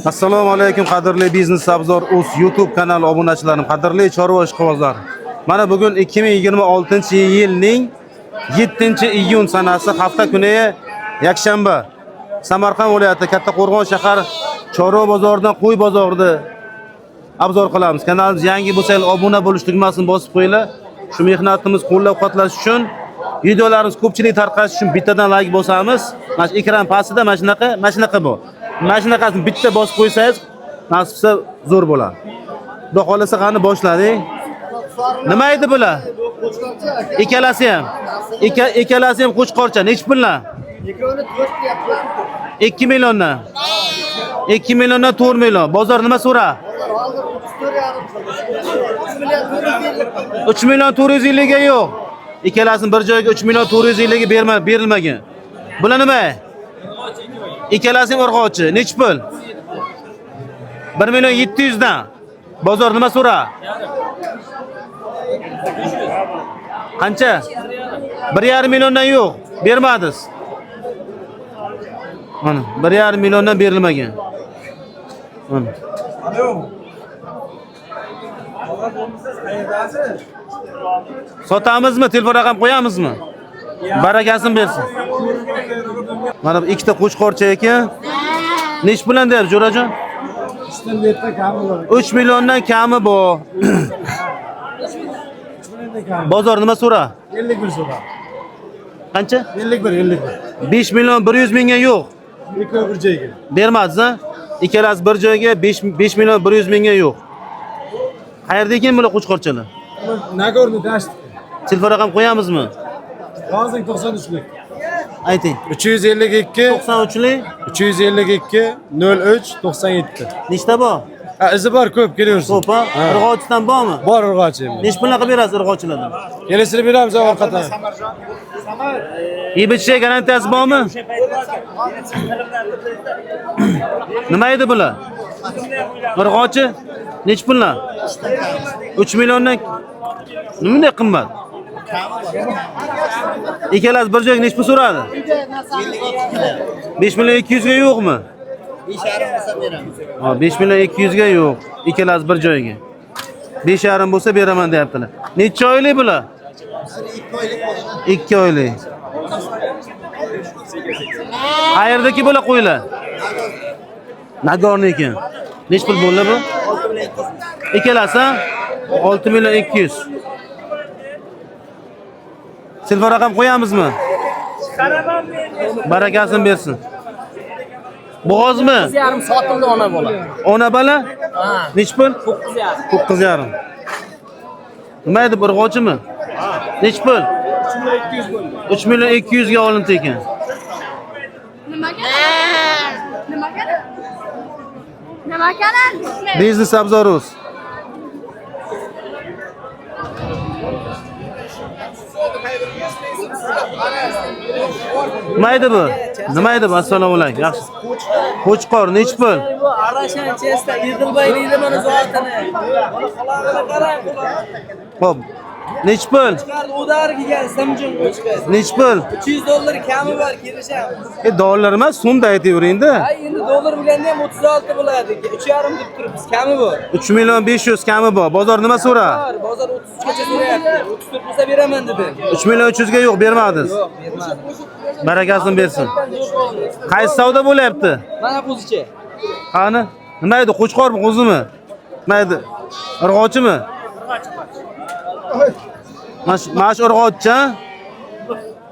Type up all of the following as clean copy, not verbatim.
Assalomu alaykum qadrli Biznes Obzor Uz YouTube kanali obunachilarim, qadrli chorva ishqibozlar. Mana bugun 2026-yilning 7-iyun sanasi hafta kuni yakshanba. Samarqand viloyati Kattaqo'rg'on shahar chorva bozoridan qo'y bozorida obzor qilamiz. Kanalimiz yangi bo'lsangiz obuna bo'lish tugmasini bosib qo'yinglar. Shu mehnatimiz qo'llab-quvvatlash uchun, videolarimiz ko'pchilik tarqatish uchun bittadan like bosamiz. Mana shu ekran pastida mana shunaqa bu. Mana shunaqasini bitta bosib qo'ysangiz, nasibsa zo'r bo'ladi. Xudo xolasa qani boshladik. Nima edi bular? Ikkalasi ham qo'chqorcha. Nech pullar? 2 milliondan. 2 milliondan 4 million. Bozor nima so'ra? 3 million 450 ga yo'q. Ikkalasini bir joyga 3 million 450 ga berilmagan. Bular nima? Ikkalasi ham urg'ochi. Nech pul? 1 million 700 dan. Bozor nima so'ra? Qancha? 1,5 milliondan yo'q. Bermadingiz. Mana 1,5 milliondan berilmagan. Mana. Sotamizmi? Telefon raqam qo'yamizmi? Barakasini bersin. Mana bu ikkita qo'chqorcha ekan. Nech puldan deyapsiz, Jo'rajon? 3 milliondan kami bor. Bozor nima so'ra? 51 so'ra. Qancha? 51. 5 million 100 mingga yo'q. Ikkovi bir joyga. Bermadingiz, ha? Ikkalasi bir joyga 5 million 100 mingga yo'q. Qayerda ekan bular qo'chqorchalar? Nagorni dasht. Telefon raqam qo'yamizmi? Hozir 93lik. Ayting. 352 93lik 352 03 97. nechta bor? Ha, izi bor, ko'p kelaversin. Ko'p, ha? Urg'ochidan bormi? Bor urg'ochi. Nech pulga qilib berasiz urg'ochilardan? Kelisini beramiz orqadan. IBC garantiyasi bormi? Nima edi bular? Urg'ochi nech pullar? 3 milliondan nimaday qimmat? Ikkalasi bir joyga nech pul so'radi? 5 million 200 ga yo'qmi? 5,5 bo'lsa beramiz. Ha, 5 million 200 ga yo'q. Ikkalasi bir joyga. 5,5 bo'lsa beraman deyaptilar. Necha oylik bular? 2 oylik. Qayerdaki bular qo'ylar? Nagorni ekan. Nech pul bo'ldi bu? Ikkalasi 6 million 200. Telefon raqam qo'yamizmi? Barakasini bersin. Bo'g'ozmi? 9,5 sotildi ona bola. Ona bola? Ha. Nech pul? 9,5. 9,5. Nima edi, urg'ochimi? Nech pul? 3 million 200 ga olindi ekan. Nima kanal? Biznes Obzor Uz. Nima edi bu? Nima edi bu? Assalomu alaykum. Yaxshi. Qo'chqor nech pul? Bu Arashan Chesta Idilbay deydi mana zotini. Mana qarang. Xo'p. Nech pul? Chiqardi o'dargiga Samjun qo'chqar. Nech pul? $300 kami bor kelishamiz. Dollar emas, so'mda aytavering-da. Ay endi dollar bo'lganda ham 36 bo'ladi. 3,5 deb turibmiz. Kami bor. 3 million 500 kami bor. Bozor nima so'ra? Bozor 33 gacha so'rayapti. 34 bo'lsa beraman dedi. 3 million 300 ga yo'q, bermadingiz. Yo'q, bermadim. Barakasini bersin. Qaysi savdo bo'lyapti? Mana qo'zichi. Qani? Nima edi? Qo'chqormi, qo'zimi? Nima edi? Urg'ochimi? Mash urg'ochcha?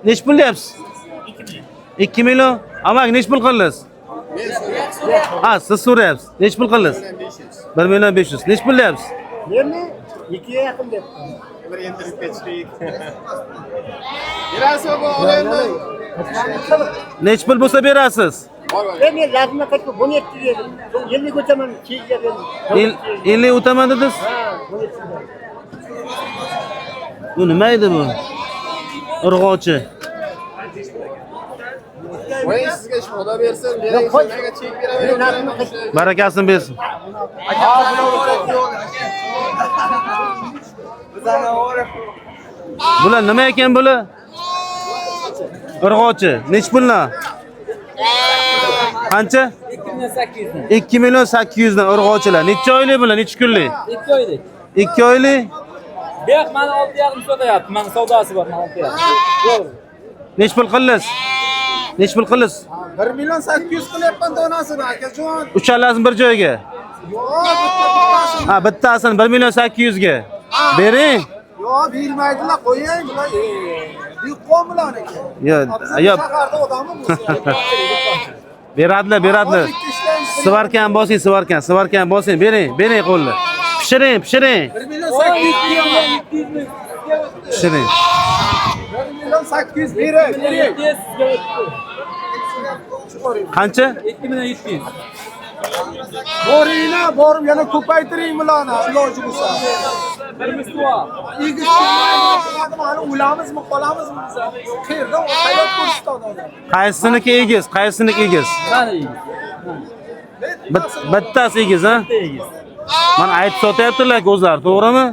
Nech pul deyapsiz? 2 million. Amak nech pul qildingiz? Ha, siz so'rayapsiz. Nech pul qildingiz? 1 million 500. Nech pul deyapsiz? Yerni 2 ga yaqin debdi. Bir entirib ketishdik. Berasiz bu olayni. Nech pul bo'lsa berasiz? Men lazimga qaytib 17 dedim. 50 o'taman, 2 ga berdim. 50 o'taman dedingiz? Bu nima edi bu? Urg'ochi. Voy sizga shoda bersin, bering, sizga chek beraman. Barakasini bersin. Bular nima ekan bular? Urg'ochi. Nech pullar? Qancha? 2800 dan. 2 million 800 dan urg'ovchilar. Necha oylik bular? Necha kunlik? 2 oylik. 2 oylik. Bu yoq mana 6,5 so'rayapti. Mana savdosi bor, mana 6,5. Yo'q. Nech pul qilasiz? Nech pul qilasiz? 1 million 800 qilyapman donasini akajon. Uchalasini bir joyga. Yo'q, Ha, bittasini 1 million 800 ga. Bering. yo'q, bermaydilar, qo'ying bular. Diqqon bilan aka. Yo, Shaharda odammi bu? beradilar. Svarkan bosing, bering qo'lni. Pishiring. 1 million 800 Pishiring. 1 million 800 bering. Qancha? 2700. Boringlar, borib yana ko'paytiring bularni, iloji bo'lsa. Bir mustawa. Mana o'lamizmi, qolamizmi biz? Qayerda hayot ko'rsatadi? Qaysiniki egiz? Mana iyi. Bittasi egiz, ha? Egiz. Mana aytib sotyaptilar o'zlari, to'g'rimi?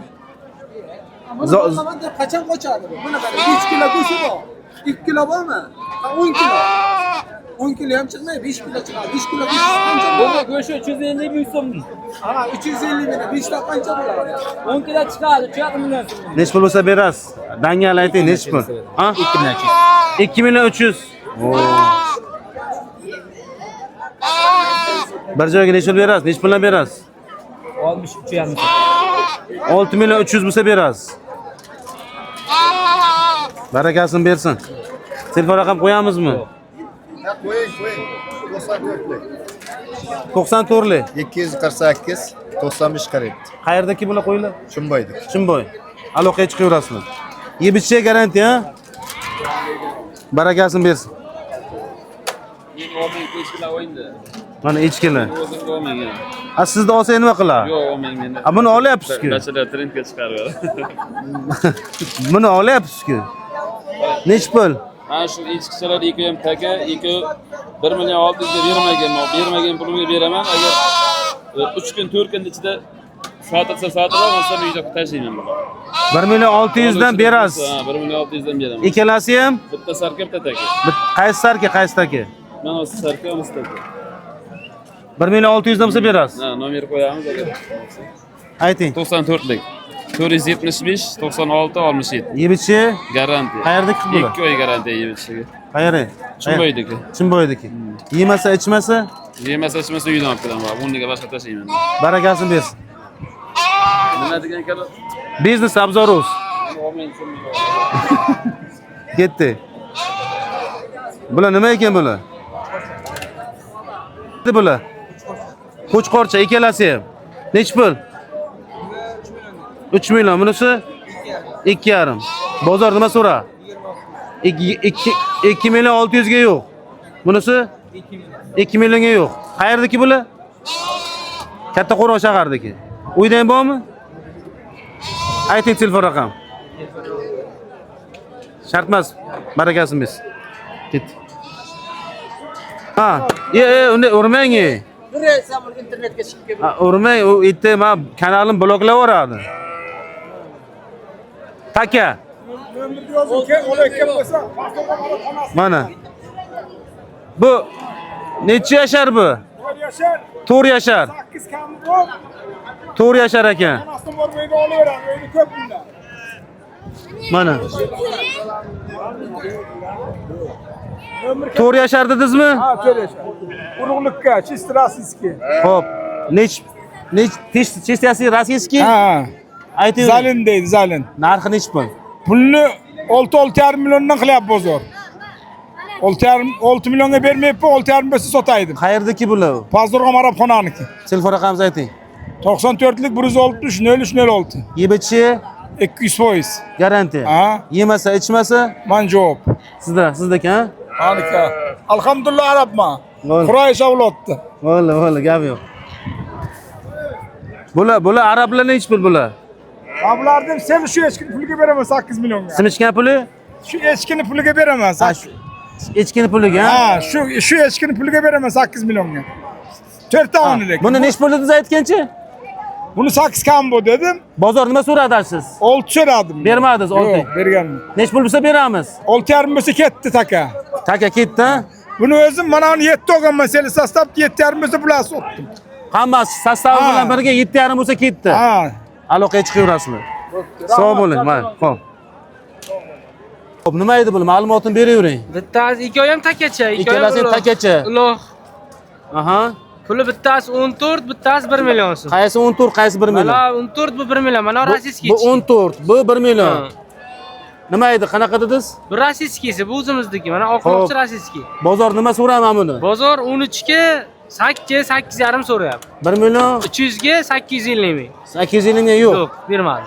Qachon qochadi bu? Buni qarang, 3 kilo go'shti bor. 2 kilo bormi? 10 kilo. 10 kilo ham chiqmaydi, 5 kilo chiqadi. 5 kilo go'sht qancha? Bunda go'sht 350 ming so'm. Ha, 350 ming. 5 ta qancha bo'ladi? 10 kilo chiqadi, 3,5 million so'm. Nech pul bo'lsa berasiz? Dangal ayting, nech pul? Ha? 2 million 300. Bir joyga nech pul berasiz? Nech puldan berasiz? 63,5 6 million 300 bo'lsa berasiz. Barakasini bersin. Telefon raqam qo'yamizmi? Qo'ying. 94lik. 248 95 40. Qayerdaki bular qo'ylar? Chimboydi. Chimboy. Aloqaga chiqaverasizlar. Yeb ichishga garantiya, ha? Barakasini bersin. Mana echkilar. Sizda olsa nima qiladi? Yo'q, olmang meni. Buni olyapsiz-ku. Narsalar trendga chiqarib. Buni olyapsiz-ku. Nech pul? Mana shu echkichalar ikki ham taka, 1 million 600 ga bermagan pulimga beraman. Agar 3 kun 4 kun ichida sotilsa uyda tashlayman bularni. 1 million 600 dan berasiz. Ha, 1 million 600 dan beraman. Ikkalasi ham Bitta sarka, bitta taka. qaysi sarka, qaysi taka? Mana o'zi sarka, o'zi taka. 1 million 600 dan bo'lsa berasiz. Ha, nomer qo'yamiz agar. Ayting. 94lik. 475 96 67. Yeb ichishi Garantiya. qayerdaki bular? 2 oy garantiya yemishiga. Qayeri? Chimboydiki. Chimboydiki. Yemasa, ichmasa, Yemasa ichmasa uydan olib kelaman. Bunga boshqa tashlayman. barakasini bersin. Nima degan ekanlar? Biznes obzorus. Ketdi. Bular nima ekan bular? Bular. Qo'chqorcha ikkalasi ham. Nech pul? 3 million. Bunisi 2,5. Bozor nima so'ra? 2 million 600 ga yo'q. Bunisi 2 millionga yo'q. Qayerdaki bular? Katta Qo'ron shahardagi. Uyda ham bormi? Ayting telefon raqam. Shart emas. Barakasini bersin. Ketdi. Ha, unda urmang. Biresam internetga chiqib keldi. Urmang, u itni men kanalim bloklayib yuboradi. Taka. Mana. Bu necha yashar bu? 4 yashar. 8 kami bor. 4 yashar ekan. Onasini bormaydi olaveradi, o'zi ko'p bunda. Mana. 4 yashar dedingizmi? Ha, 4 yashar. Urug'likka, чисто российский. Xo'p. Chistasi rossiyskiy? Ha. Ayting. Zalin deydi, zalin. Narxi nech pul? Pulni 6,5 milliondan qilyapti bozor. 6 millionga bermayapti, 6,5 bo'lsa sotaydim. Qayerdaki bular? Pazdarg'om Arabxonaniki. Telefon raqamingizni ayting. 94lik 160 0306. Yeb ichishi 200%. garantiya. Ha? Yemasa, ichmasa, Men javob. sizdaki, ha? Anika. Alhamdulillah Arabman. Bo'ldi. Quraysh avlodda. Bo'ldi, gap yo'q. Bular arablar nech pul bular? Ablardim sen shu echkini puliga beraman 8 millionga. Sinishgan puli? Shu echkini puliga beraman. Ha, shu echkini puliga, ha? Ha, shu echkini puliga beraman 8 millionga. 4 ta o'nlik. Buni nech pul dedingiz aytganchi? Buni 8 kam bu dedim. Bozor nima so'radi siz? 6 so'radim. Bermadingiz 6. Yo'q, berganman. Nech pul bo'lsa beramiz. 6,5 bo'lsa ketdi taka. Taka ketdi, ha? Buni o'zim mana uni 7 olgan masala sostav 7,5 bo'lsa bular sotdim. Hammasi sostavi Ha. bilan birga 7,5 bo'lsa ketdi. Ha. Aloqaga chiqaverasizlar. Sog' bo'ling, mayli, xo'p. Xo'p, nima edi bu? Ma'lumotini beravering. Bittasi ikkovi ham takacha, Ikkalasi ham takacha. Ulug'. Aha. Puli bittasi 14, bittasi 1 million so'm. Qaysi 14, qaysi 1 million? Mana 14 bu 1 million. Mana rossiyskiy. Bu 14, bu 1 million. Nima edi? Qanaqa dedingiz? Bu rossiyskiysi, bu o'zimizniki. Mana oqmoqchi rossiyskiy. Bozor nima so'rayman buni? Bozor 13 ga 8, 8,5 so'rayapti. 1 million 300 ga 850 ming. 850 ming yo'q. Yo'q, bermadi.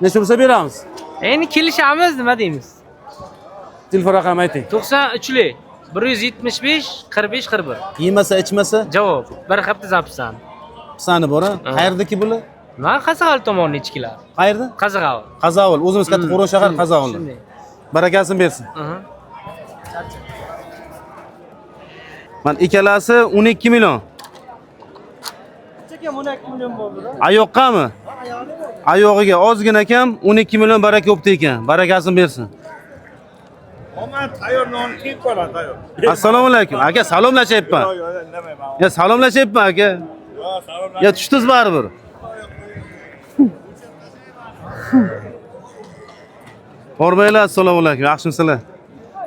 Necha bo'lsa beramiz? Endi kelishamiz, nima deymiz? Telefon raqamini ayting. 93lik 175 45 41. Yemasa, ichmasa, Javob. Bir hafta zapisam. sani bor-a? Qayerdaki bular? Men Qazig'al tomonni ichkilar. Qayerda? Qazig'al. Qazovul. O'zimiz katta Qo'ron shahar Qazovul. Shunday. Barakasini bersin. Aha. Mana ikkalasi 12 million. Chekam 12 million bo'ldi. Ayoqqami? Oyog'iga ozgina kam 12 million baraka bo'pti ekan. Barakasini bersin. Omad tayyor non kiyib qoladi, tayyor. Assalomu alaykum. Aka, salomlashyapman. Indamayman. Ya salomlashyapman aka. Ya tushdingiz baribir. Hormaylar, assalomu alaykum. Yaxshimisizlar?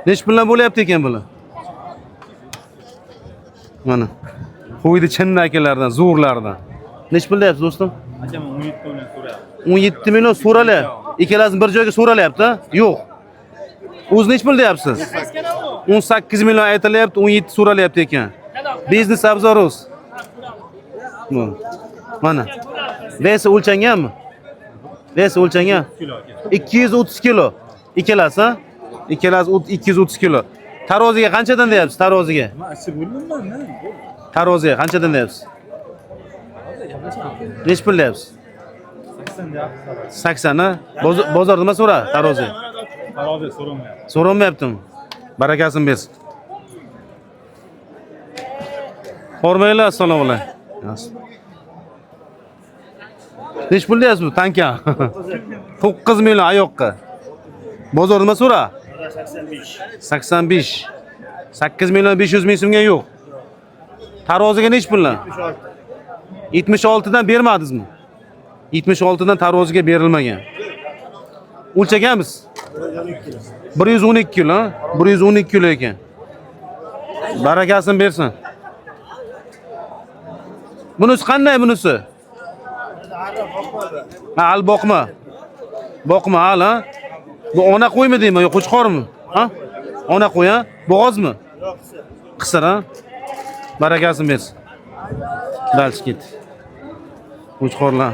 Nech pullar bo'lyapti ekan bular? Mana. Qo'ydi chinni akalardan, zo'rlardan. Nech pul deyapsiz do'stim? Akam 17 million so'rayapti. 17 million so'ralyapti. Ikkalasini bir joyga so'ralyapti? Yo'q. O'zi nech pul deyapsiz? 18 million aytilyapti, 17 so'ralyapti ekan. Biznes obzorus. Mana. Vesi o'lchanganmi? Vesi o'lchangan? 230 kilo. Ikkalasi, ha? Ikkalasi 230 kilo. Taroziga qanchadan deyapsiz? Taroziga? Men ichib bo'lmayman. Taroziga qanchadan deyapsiz? Nech pul deyapsiz? 80 ha? Bozor nima so'ra? Tarozi. Tarozi so'ramayapti. So'ramayaptimi? Barakasini bersin. Hormaylar, assalomu alaykum. Nech pul deyapsiz bu tanka? 9 million oyoqqa. Bozor nima so'ra? 85. 8 million 500 ming so'mga yo'q. Taroziga nech pullar? 76 dan bermadingizmi? 76 dan taroziga berilmagan. O'lchaganmiz? 112 kilo, ha? 112 kilo ekan. Barakasini bersin. Bunisi qanday bunisi? Ha, al boqma. Boqma al, ha? Bu ona qo'ymi deymi, yo'q qo'chqormi? Ha? Ona qo'y, ha? Bo'g'ozmi? Yo'q, qisir, ha? Barakasini bersin. Dalchi ket. Qo'chqorlar.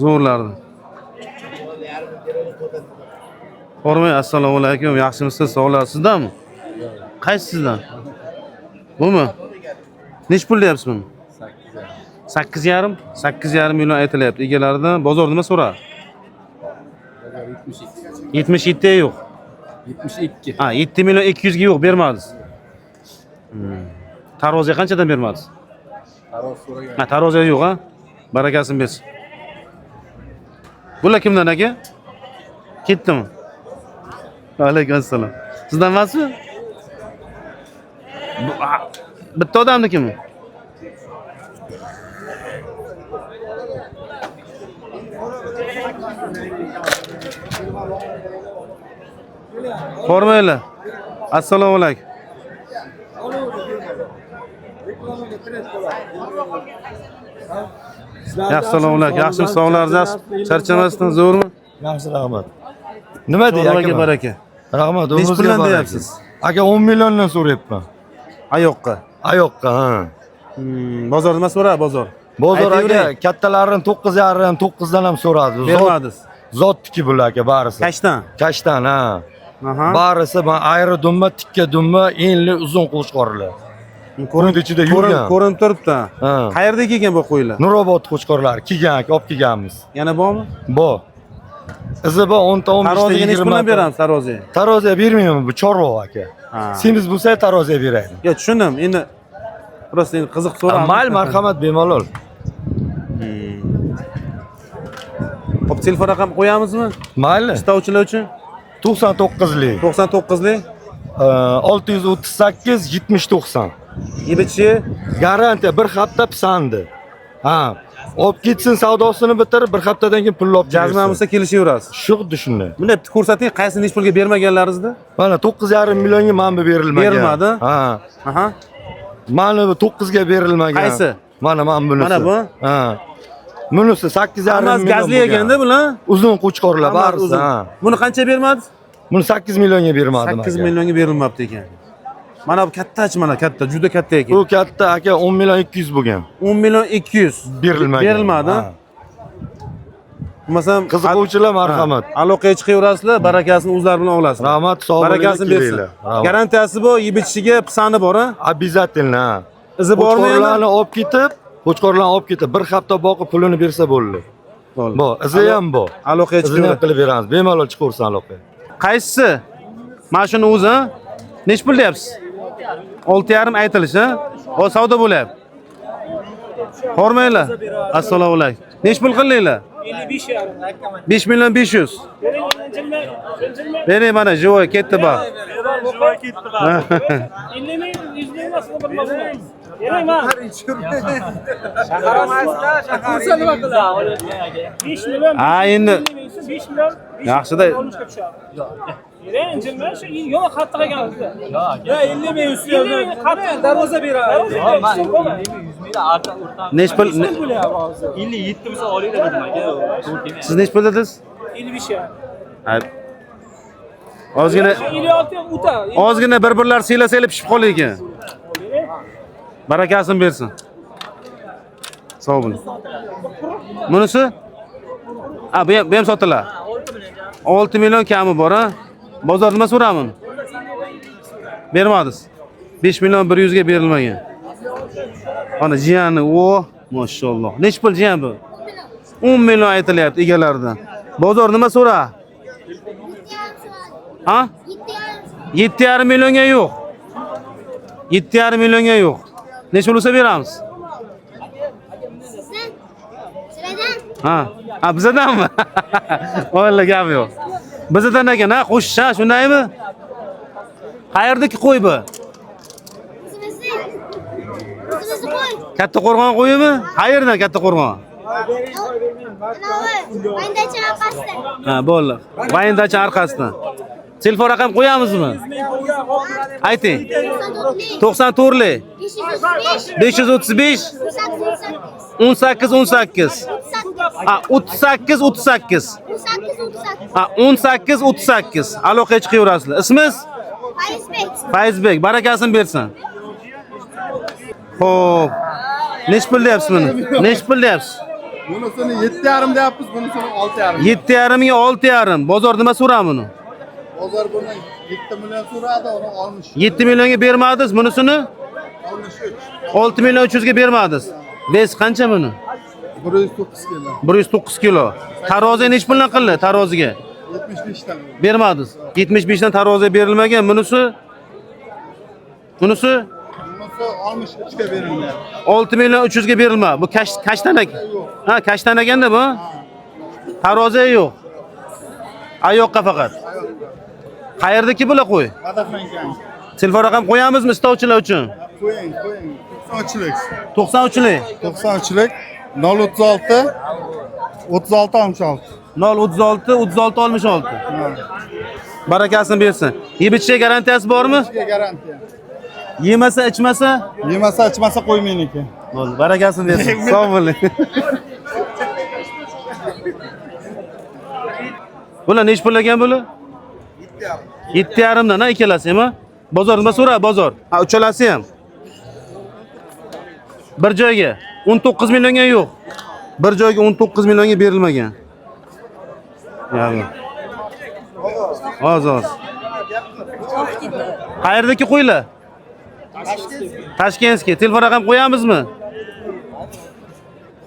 Zo'rlardi. Hormay, assalomu alaykum. Yaxshimisiz? Sog'lar sizdanmi? Qaysizdan? Bumi? Nech pul deyapsiz buni? 8,5. 8,5 million aytilyapti. Egalaridan bozor nima so'rar? 77 yo'q. 72. Ha, 7 million 200 ga yo'q bermadingiz. Taroziga qanchadan bermadingiz? Taroz so'ragan. Ha, taroziga yo'q, ha? Barakasini bersin. Bular kimdan aka? Ketdimi? Alaykum assalom. Sizdan emasmi? Bitta odamnikimi? Hormaylar. Assalomu alaykum. Assalomu alaykum. Yaxshimisiz? Sog'laringiz charchamasdan zo'rmi? Yaxshi, rahmat. Nima deyapsiz? Allohga baraka. Rahmat, Nech o'zingizga puldan baraka. deyapsiz? Aka 10 milliondan so'rayapman. Ayoqqa. Ayoqqa, ha. Bozor nima so'ra, bozor? Bozor Aytavering. aka kattalarini 9,5 9 dan ham so'radi. Bermadingiz. Zotniki bular aka barisi. Kashdan. Kashdan, ha. Aha. Barisi men ayri dumma, tikka dumma, enli uzun qo'chqorlar. Ko'rinib ichida yurgan. Ko'rinib turibdi. Ha. Qayerda kelgan bu qo'ylar? Nurobod qo'chqorlari kelgan aka, olib kelganmiz. Yana bormi? Bo. Izi bo 10 ta 15 ta Taroziga nech 20 puldan ta. beramiz taroziga? Taroziga bermayman, bu chorva aka. Ha. Semiz bo'lsa taroziga beraydi. Yo, tushundim. Endi prosta endi qiziq so'radim. Mayli, marhamat, bemalol. Hop, telefon raqam qo'yamizmi? Mayli. Istovchilar uchun 99lik 99lik 638 70 90. Yibitchi Garantiya bir hafta pisandi. Ha. Olib ketsin savdosini bitirib, bir haftadan keyin pulni olib jazma bo'lsa kelishaverasiz. Xuddi shunday. Buni ko'rsating, qaysi necha pulga bermaganlaringizda? Mana 9,5 millionga mana bu berilmagan. Berilmadi? Ha. Aha. Mana bu 9 ga berilmagan. Qaysi? Mana bunisi. Mana bu? Ha. Bunisi 8,5 million. Gazli ekanda bular. Uzun qo'chqorlar barisi. Ha. Buni qancha bermadi? Buni 8 millionga bermadim. 8 millionga berilmabdi ekan. Mana bu kattachi, mana katta, juda katta ekan. Bu katta aka 10 million 200 bo'lgan. 10 million 200 Berilmagan. Berilmadi. Ha. Bo'lmasam Qiziquvchilar marhamat. Aloqaga chiqaverasizlar, barakasini o'zlari bilan olasizlar. Rahmat, sog' bo'ling. Barakasini bersin. Garantiyasi bor, yibitchiga pisani bor, ha? Обязательно. Izi bormi? Qo'chqorlarni olib ketib, bir hafta boqib pulini bersa bo'ldi. Bo'ldi. Bor, izi ham bor. Aloqaga Izini ham chiqaveradi. qilib beramiz. Bemalol chiqaversin aloqaga. Qaysisi? Mana shuni o'zi, ha? Nech pul deyapsiz? 6,5 aytilish, ha? O savdo bo'lyapti. Hormanglar. Assalomu alaykum. Nech pul qildinglar? 5 million 500. Bering mana joy ketdi bor. Ha endi yaxshida Yo'q, qattiq ekan. Ya 50 ming ustiga qattiq darvoza beradi. nech pul 57 bo'lsa olinglar dedim aka. siz nech pul dedingiz? 55 ya. Ha. Ozgina 56 ham o'ta. ozgina bir-birlar siylasanglar pishib qoladi ekan. Barakasini bersin. Sog' bo'ling. Bunisi? Ha, bu ham sotilar. 6 million kami bor, ha? Bozor nima so'ramin? Bermadingiz. 5 million 100 ga berilmagan. Ana jiyani, o, maşallah. Nech pul jiyan bu? 10 million aytilyapti egalaridan. Bozor nima so'ra? Ha? 7,5 millionga yo'q. 7,5 millionga yo'q. Nech pul bo'lsa beramiz? Ha, ha bizadanmi? Valla gap yo'q. Bizadan ekan, ha, qo'shish, ha, shundaymi? Qayerdagi qo'y bu? Katta qo'rg'on qo'yimi? Qayerdan katta qo'rg'on? Ha, bo'ldi. Vayndachi orqasidan. Telefon raqam qo'yamizmi? Ayting. 94 535 18 18. Ha, 38 38. Ha, 18 38. Aloqaga chiqaverasizlar. Ismingiz? Fayzbek. Barakasini bersin. Xo'p. Nech pul deyapsiz buni? Nech pul deyapsiz? Bunisini 7,5 deyapmiz, bunisini 6,5. 7,5 ga 6,5. Bozor nima so'rami buni? Bozor buni 7 million so'radi, uni olmuş. 7 millionga bermadingiz bunisini? 6 million 300 ga bermadingiz. Ves qancha buni? 109 kilo. 109 kilo. Tarozi nech puldan qildi taroziga? 75 dan. Bermadingiz. 75 dan taroziga berilmagan. Bunisi? Bunisi? Bunisi 63 ga berilgan. 6 million 300 ga berilma. Bu kashtan ekan. Ha, kashtan ekanda bu. Tarozi yo'q. Ayoqqa faqat. Qayerdaki bular qo'y? Qadaflangan. Telefon raqam qo'yamizmi istovchilar uchun? Qo'ying, qo'ying. 93lik. 93lik. 93lik 036 36 66. 036 36 66. Barakasini bersin. Yebitchiga garantiyasi bormi? Garantiya. Yemasa, ichmasa? Yemasa, ichmasa qo'ymayniki. Bo'ldi, barakasini bersin. Sog' bo'ling. Bular nech pul ekan bular? 7,5 dan, ha, ikkalasi ham. Bozor nima so'ra? Bozor. Ha, uchalasi ham. Bir joyga 19 millionga yo'q. Bir joyga 19 millionga berilmagan. Yo'q. Oz. Qayerdagi qo'ylar? Tashkentga. Telefon raqam qo'yamizmi?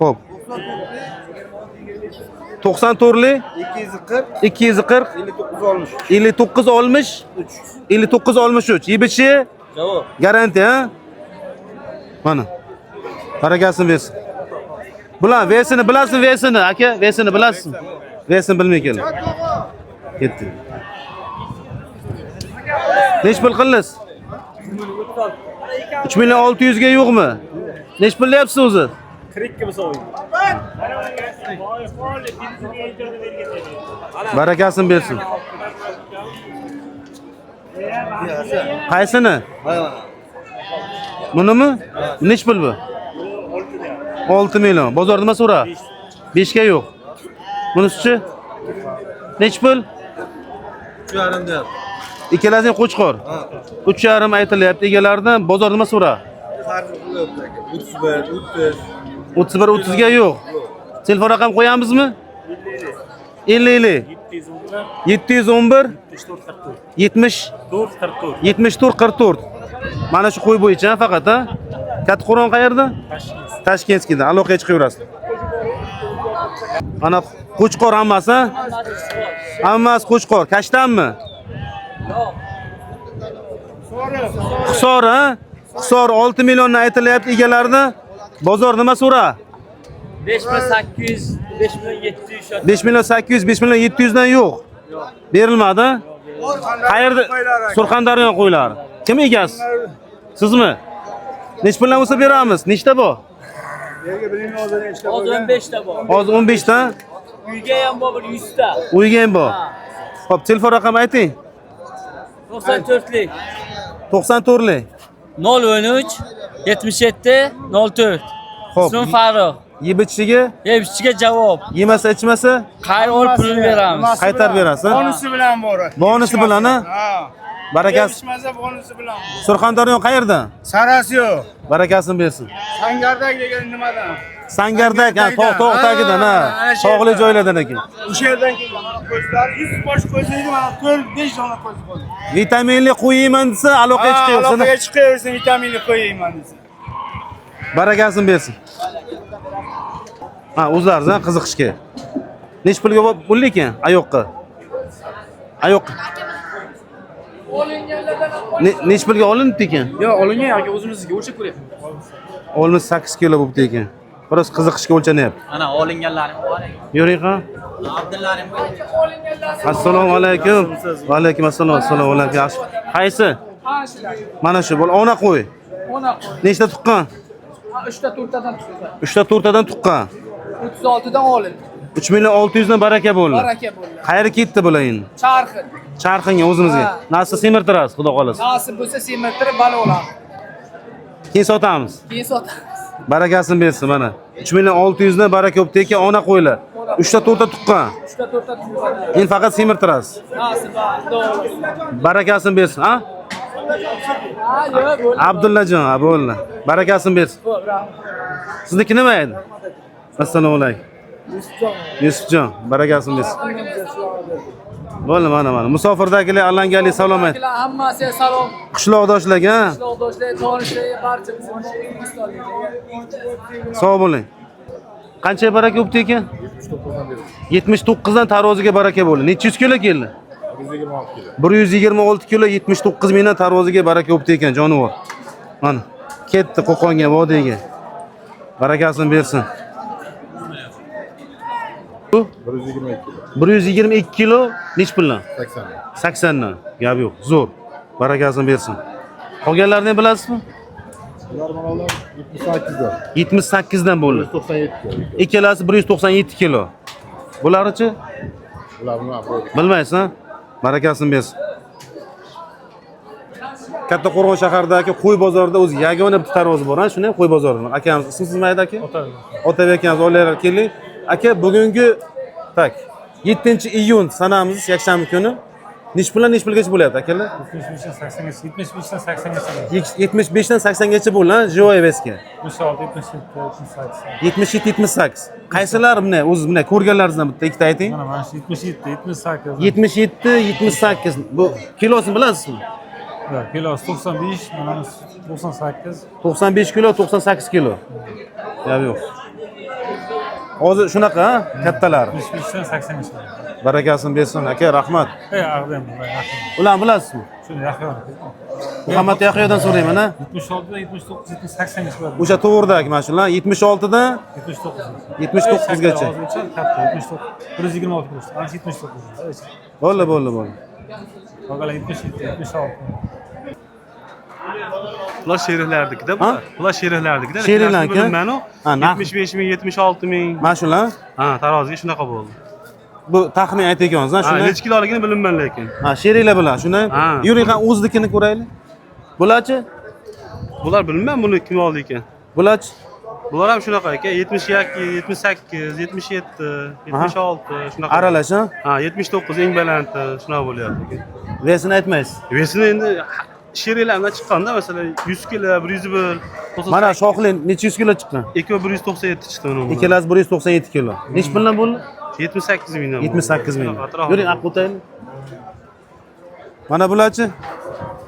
Xo'p. 94 240 59 60 59 63. Yebitchi? Javob. Garantiya, ha? Mana. Barakasini bersin. Bular vesini bilasizmi, vesini, aka? Vesini bilasizmi? Vesini bilmay keldi. Ketdi. Neç pul qilasiz? 3600 ga yo'qmi? Nech pul deyapsiz o'zi? 42 bo'lsa o'yin. Barakasini bersin. Qaysini? Bunimi? Nech pul bu? 6 million. Bozorda nima so'ra? 5 ga yo'q. Bunisi-chi? Nech pul? 3,5 deyapti. Ikkalasining qo'chqor. 3,5 aytilyapti egalaridan. Bozorda nima so'ra? Farqi yo'q aka. 31, 30. 31 30 ga yo'q. Telefon raqam qo'yamizmi? 50 711 70 74 44. Mana shu qo'y bo'yicha faqat ha. Kattaqo'rg'on qayerda? Tashkentskida. Aloqaga chiqaverasiz. Mana qo'chqor hammasi. Hammasi qo'chqor. Kashtanmi? Hisor ha? Hisor 6 milliondan aytilyapti egalaridan. Bozor nima so'ra? 5800, 5700. 5 million 800, 5 million 700 dan yo'q. Berilmadi. Qayerda? Surxondaryo qo'ylari. Kim egasi? Sizmi? Nech puldan bo'lsa beramiz? Nechta bor? Hozir 15 ta bor. Hozir 15 ta. Uyga ham bor bir 100 ta. Uyga ham bor. Xo'p, telefon raqami ayting. 94lik 94lik. 013 77 04. Xo'p. Ismim Farruh. Yeb ichishiga, Yebishchiga javob. yemasa ichmasa Qayerga olib pulini beramiz. qaytarib berasiz. Bonusi bilan bor. Bonusi bilan ha? Ha. Barakasi. Yetishmasa bonusi bilan. Surxondaryo qayerdan? Sarasiyo. Barakasini bersin. Sangardak degan nimadan? Sangardak, ha, tog' tagidan ha. Tog'li joylardan ekan. O'sha yerdan kelgan ko'zlari 100 bosh ko'zlaydi, mana 4-5 dona ko'z bo'ldi. Vitaminli qo'y yeyman desa aloqaga chiqaversin. Aloqaga chiqaversin, vitaminli qo'yayman desa. Barakasini bersin. Ha, o'zlaringizdan qiziqishga. Nech pulga bo'ldi ekan ayoqqa? Ayoqqa. Nech pulga olindi ekan? Yo'q, olingan yoki o'zimizga o'lchab ko'ryapmiz. Olmish 8 kilo bo'libdi ekan. Biroz qiziqishga o'lchanyapti. Ana olinganlarim bor. Yuring ha. Abdullarim bor. Assalomu alaykum. Va alaykum assalom. Assalomu alaykum. Qaysi? Mana shu bo'l. Ona qo'y. Ona qo'y. Nechta tuqqan? 3 ta 4 tadan tushdi. 3 ta 4 tadan tuqqan. 36 dan olindi. 3 million 600 dan baraka bo'ldi. Baraka bo'ldi. Qayerga ketdi bular endi? Charxin. Charxinga o'zimizga. Nasib semirtirasiz, xudo xolasa. Nasib bo'lsa semirtirib balo olamiz. Keyin sotamiz. Keyin sotamiz. Barakasini bersin mana. 3 million 600 dan baraka bo'libdi ekan, ona qo'ylar. 3 ta 4 ta tuqqan. 3 ta 4 ta tushdi. Endi faqat semirtirasiz. Nasib bo'ldi. Barakasini bersin, ha? Ha, yo'q, bo'ldi. Abdullajon, ha, bo'ldi. Barakasini bersin. Sizniki nima edi? Assalomu alaykum. Yusufjon, barakasini bersin. Bo'ldi, mana. Musofirdagilar allangali salom ayt. Hammasiga salom. Qishloqdoshlarga, ha? Qishloqdoshlar, tanishlar, barcha musulmonlar. Sog' bo'ling. Qancha baraka bo'libdi ekan? 79 dan taroziga baraka bo'ldi. Necha yuz kilo keldi? 126 kilo 79 mingdan taroziga baraka bo'libdi ekan, jonivor. Mana, ketdi Qo'qonga, vodiyga. Barakasini bersin. 122 kilo nech puldan? 80 dan. Gap yo'q, zo'r. Barakasini bersin. Qolganlarni bilasizmi? Ular mana 78 dan. 78 dan bo'ldi. 197 kilo. Ikkalasi 197 kilo. Bularchi? Ularni aqli. Bilmaysiz, ha? Barakasini bersin. Kattaqo'rg'on shahardagi qo'y bozorida o'zi yagona bitta tarozi bor, ha, shuni qo'y bozorida. Akamiz ismingiz nima edi aka? Otabek akamiz olaylar keling. Aka, bugungi 7-iyun sanamiz yakshanba kuni. Nech pulgacha bo'lyapti akalar? 75 dan 80 gacha bo'ldi, ha, Joy Veska. 77 78. Qaysilari buni o'zi buni ko'rganlaringizdan bitta ikkita ayting. Mana shu 77, 78. 77 78. Bu kilosini bilasizmi? Yo'q, kilosi 95, mana 98. 95 kilo, 98 kilo. Yo'q. Hozir shunaqa, ha, kattalar. 75 dan 80 gacha. Barakasini bersin aka, rahmat. Aqdim, yaxshi. Ularni bilasizmi? Shuni yaxshi. Muhammad Yahyodan so'rayman, ha. 76 dan 79, 80 gacha bor. O'sha to'g'ridagi mana shular 76 dan 79. 79 gacha. Katta, 79. 126 kilo. Ana 79. Bo'ldi. Bagalar 77, 76. Bular şerihlardikida Ha? bular şerihlardikida. Sheriklarniki? Bilinman u. Ha, narx. 75 ming, 76 ming. Mana shular. Ha, taroziga shunaqa bo'ldi. Bu taxmin aytayotgansiz, ha, Ha, shuni. necha kiloligini bilinman lekin. Ha, sheriklar bilan, shuni. Ha. Yuring, qani o'znikini ko'raylik. Bularchi? Bular bilmayman buni kim oldi ekan. Bularchi? Bular ham shunaqa ekan, 72, 78, 77, 76 shunaqa. Aralash, ha? Ha, 79 eng balanti shunaqa bo'lyapti ekan. Vesini aytmaysiz. Vesini endi sheriklardan chiqqanda masalan 100 kilo, 101, 98. Mana shoxli necha yuz kilo chiqqan? Ikkovi 197 chiqdi uni. Ikkalasi 197 kilo. Necha puldan bo'ldi? 78 mingdan. 78 ming. Atrofida. Yuring, aql o'taylik. Mana bularchi?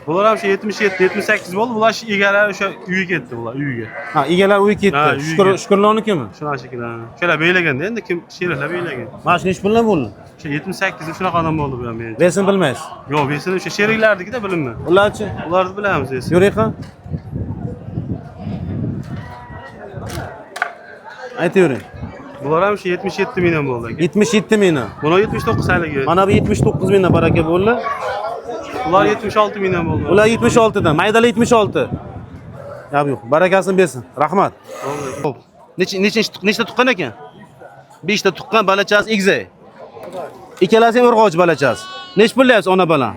Bular ham shu 77, 78 bo'ldi. Bular shu egalari o'sha uyga ketdi bular, uyga. Ha, egalar uy Ha, ketdi. uyga. Shukurlarnikimi? Shunaqa shekilli. Shular beylaganda endi kim sheriklar beylagan. Mana shu necha puldan bo'ldi? O'sha 78 shunaqadan bo'ldi bu ham men. Vesini bilmaysiz. Yo'q, besini o'sha sheriklardikida bilinmaydi. Ularchi? Ularni bilamiz esa. Yuring, qani. Aytavering. Bular ham shu 77 mingdan bo'ldi. 77 mingdan. Bular 79 haligi. Mana bu 79 mingdan baraka bo'ldi. Ular 76 mingdan bo'ldi. Ular 76 dan, maydala 76. Yo'q, yo'q, barakasini bersin. Rahmat. Xo'p. Nechta tuqqan ekan? 5 ta tuqqan, balachasi egizak. Ikkalasi ham urg'och balachasi. Nech pul deyapsiz ona bilan?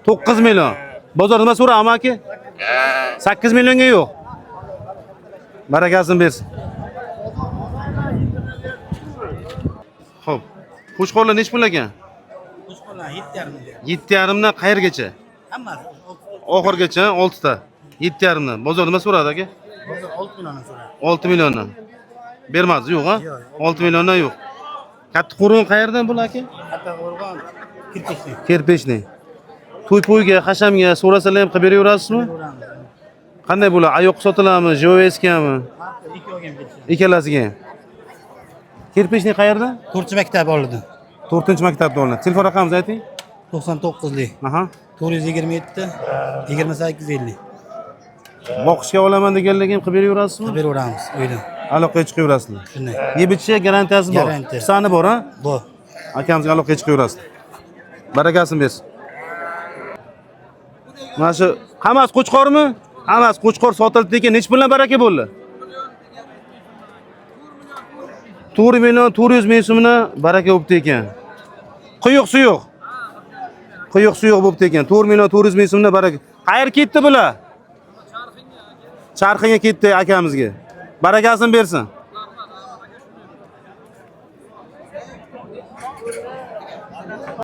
9 million. Bozor nima so'rayapmi aka? 8 millionga yo'q. Barakasini bersin. Xo'p. Qo'shqorlar nech pul ekan? Qo'shqorlar 7,5. 7,5 dan qayergacha? Hammasi. Oxirgacha 6 ta. 7,5 dan. Bozor nima so'radi aka? Hozir 6 milliondan so'radi. 6 milliondan. Bermadi, yo'q, ha? 6 milliondan yo'q. Katta qo'rg'on qayerdan bu aka? Katta qo'rg'on Kirpechni. Kirpechni. To'y-po'yga, hashamga so'rasalar ham qilib beraverasizmi? Qanday bo'ladi? Ayoq sotiladimi, JVSkami? Ikki olgan ketdi. Ikkalasiga ham. Kirpechni qayerda? 4-maktab oldi. 4-maktabda olinadi. Telefon raqamingizni ayting. 99lik. Aha. 427 2850. Boqishga olaman deganlarga ham qilib beraverasizmi? Qilib beraveramiz uyda. Aloqaga chiqaverasizlar. Shunday. Yeb-ichish garantiyasi bor. Garantiya. Sani bor, ha? Bor. Akamizga aloqaga chiqaverasizlar. Barakasini bersin. Mana shu hammasi qo'chqormi? Hammasi qo'chqor sotildi ekan, nech puldan baraka bo'ldi? 4 million 400 ming so'mdan baraka bo'libdi ekan. Quyuq-suyuq. Quyuq-suyuq bo'libdi ekan. 4 million 400 ming so'mdan baraka. Qayerga ketdi bular? Charxinga ketdi akamizga. Barakasini bersin.